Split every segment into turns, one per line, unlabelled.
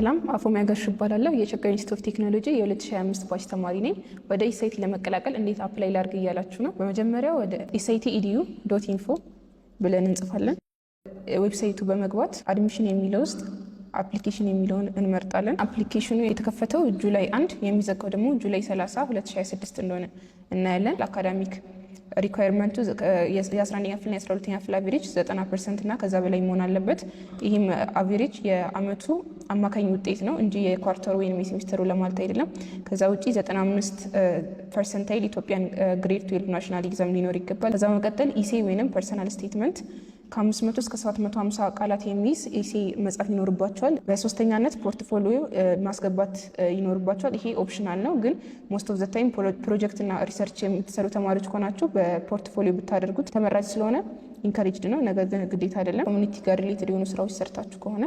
ሰላም አፎሚያ ገርሽ እባላለሁ። የሸገር ኢንስቲትዩት ኦፍ ቴክኖሎጂ የ2025 ባች ተማሪ ነኝ። ወደ ኢሳይቲ ለመቀላቀል እንዴት አፕላይ ላድርግ እያላችሁ ነው። በመጀመሪያ ወደ isitedu.info ብለን እንጽፋለን። ዌብሳይቱ በመግባት አድሚሽን የሚለው ውስጥ አፕሊኬሽን የሚለውን እንመርጣለን። አፕሊኬሽኑ የተከፈተው ጁላይ 1 የሚዘጋው ደግሞ ጁላይ 30 2026 እንደሆነ እናያለን። ለአካዳሚክ ሪኳየርመንቱ የ11ኛ ክፍልና የ12ኛ ክፍል አቨሬጅ 90% እና ከዛ በላይ መሆን አለበት። ይህም አቨሬጅ የአመቱ አማካኝ ውጤት ነው እንጂ የኳርተሩ ወይም የሴሚስተሩ ለማለት አይደለም። ከዛ ውጪ 95% ኢትዮጵያን ግሬድ 12 ናሽናል ኤግዛም ሊኖር ይገባል። ከዛ መቀጠል ኢሴ ወይም ፐርሰናል ስቴትመንት ከ500 እስከ 750 ቃላት የሚይዝ ኢሴ መጻፍ ይኖርባቸዋል። በሶስተኛነት ፖርትፎሊዮ ማስገባት ይኖርባቸዋል። ይሄ ኦፕሽናል ነው፣ ግን ሞስት ኦፍ ዘ ታይም ፕሮጀክት እና ሪሰርች የምትሰሩ ተማሪዎች ከሆናችሁ በፖርትፎሊዮ ብታደርጉት ተመራጭ ስለሆነ ኢንካሬጅድ ነው። ነገር ግን ግዴታ አይደለም። ኮሚኒቲ ጋር ሪሌትድ የሆኑ ስራዎች ሰርታችሁ ከሆነ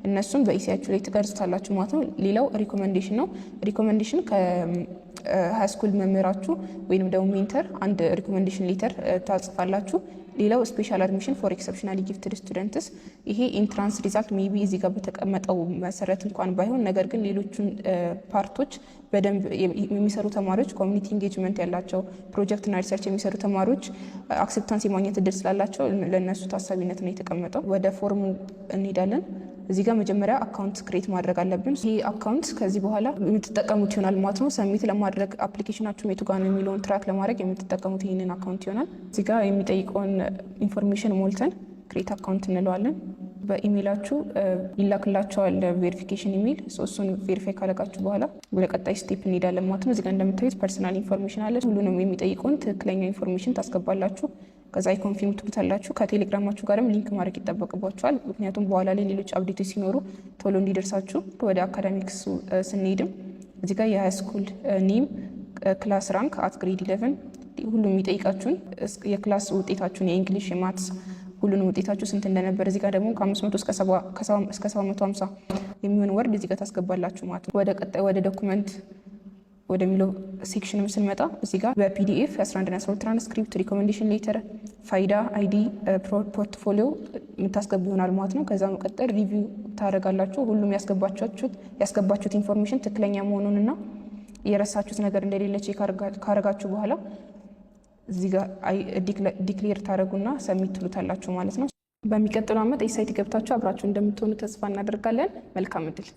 እነሱን በኢሴያችሁ ላይ ትቀርጹታላችሁ ማለት ነው። ሌላው ሪኮሜንዴሽን ነው። ሪኮሜንዴሽን ከሃይስኩል መምህራችሁ ወይም ደግሞ ሜንተር አንድ ሪኮሜንዴሽን ሌተር ታጽፋላችሁ። ሌላው ስፔሻል አድሚሽን ፎር ኤክሰፕሽናሊ ጊፍትድ ስቱደንትስ፣ ይሄ ኢንትራንስ ሪዛልት ሜቢ እዚህ ጋር በተቀመጠው መሰረት እንኳን ባይሆን፣ ነገር ግን ሌሎቹን ፓርቶች በደንብ የሚሰሩ ተማሪዎች፣ ኮሚኒቲ ኢንጌጅመንት ያላቸው ፕሮጀክት እና ሪሰርች የሚሰሩ ተማሪዎች አክሴፕታንስ የማግኘት እድል ስላላቸው ለእነሱ ታሳቢነት ነው የተቀመጠው። ወደ ፎርሙ እንሄዳለን። እዚህ ጋር መጀመሪያ አካውንት ክሬት ማድረግ አለብን። ይህ አካውንት ከዚህ በኋላ የምትጠቀሙት ይሆናል ማለት ነው። ሰሚት ለማድረግ አፕሊኬሽናችሁ የቱ ጋር ነው የሚለውን ትራክ ለማድረግ የምትጠቀሙት ይህንን አካውንት ይሆናል። እዚህ ጋር የሚጠይቀውን ኢንፎርሜሽን ሞልተን ክሬት አካውንት እንለዋለን። በኢሜይላችሁ ይላክላቸዋል ቬሪፊኬሽን ኢሜይል። እሱን ቬሪፋይ ካለቃችሁ በኋላ ወደ ቀጣይ ስቴፕ እንሄዳለን ማለት ነው። እዚህ ጋር እንደምታዩት ፐርሰናል ኢንፎርሜሽን አለ። ሁሉንም የሚጠይቀውን ትክክለኛ ኢንፎርሜሽን ታስገባላችሁ። ከዛ ኮንፊርም ትሉታላችሁ። ከቴሌግራማችሁ ጋርም ሊንክ ማድረግ ይጠበቅባችኋል። ምክንያቱም በኋላ ላይ ሌሎች አፕዴቶች ሲኖሩ ቶሎ እንዲደርሳችሁ። ወደ አካዳሚክሱ ስንሄድም እዚህ ጋር የሃይስኩል ኔም፣ ክላስ ራንክ አት ግሬድ 11 ሁሉም የሚጠይቃችሁን የክላስ ውጤታችሁን የእንግሊሽ፣ የማትስ ሁሉንም ውጤታችሁ ስንት እንደነበር እዚህ ጋር ደግሞ ከ500 እስከ 750 የሚሆን ወርድ እዚህ ጋር ታስገባላችሁ ማለት ነው። ወደ ቀጣይ ወደ ዶኩመንት ወደሚለው ሴክሽንም ስንመጣ እዚህ ጋር በፒዲኤፍ 11ና 12 ትራንስክሪፕት፣ ሪኮሜንዴሽን ሌተር፣ ፋይዳ፣ አይዲ፣ ፖርትፎሊዮ የምታስገቡ ይሆናል ማለት ነው። ከዛ መቀጠል ሪቪው ታደርጋላችሁ። ሁሉም ያስገባችሁት ኢንፎርሜሽን ትክክለኛ መሆኑንና የረሳችሁት ነገር እንደሌለ ቼክ ካረጋችሁ በኋላ እዚህ ጋር ዲክሌር ታደርጉና ሰሚት ትሉታላችሁ ማለት ነው። በሚቀጥለው ዓመት ኢሳይቲ ገብታችሁ አብራችሁ እንደምትሆኑ ተስፋ እናደርጋለን። መልካም እድል።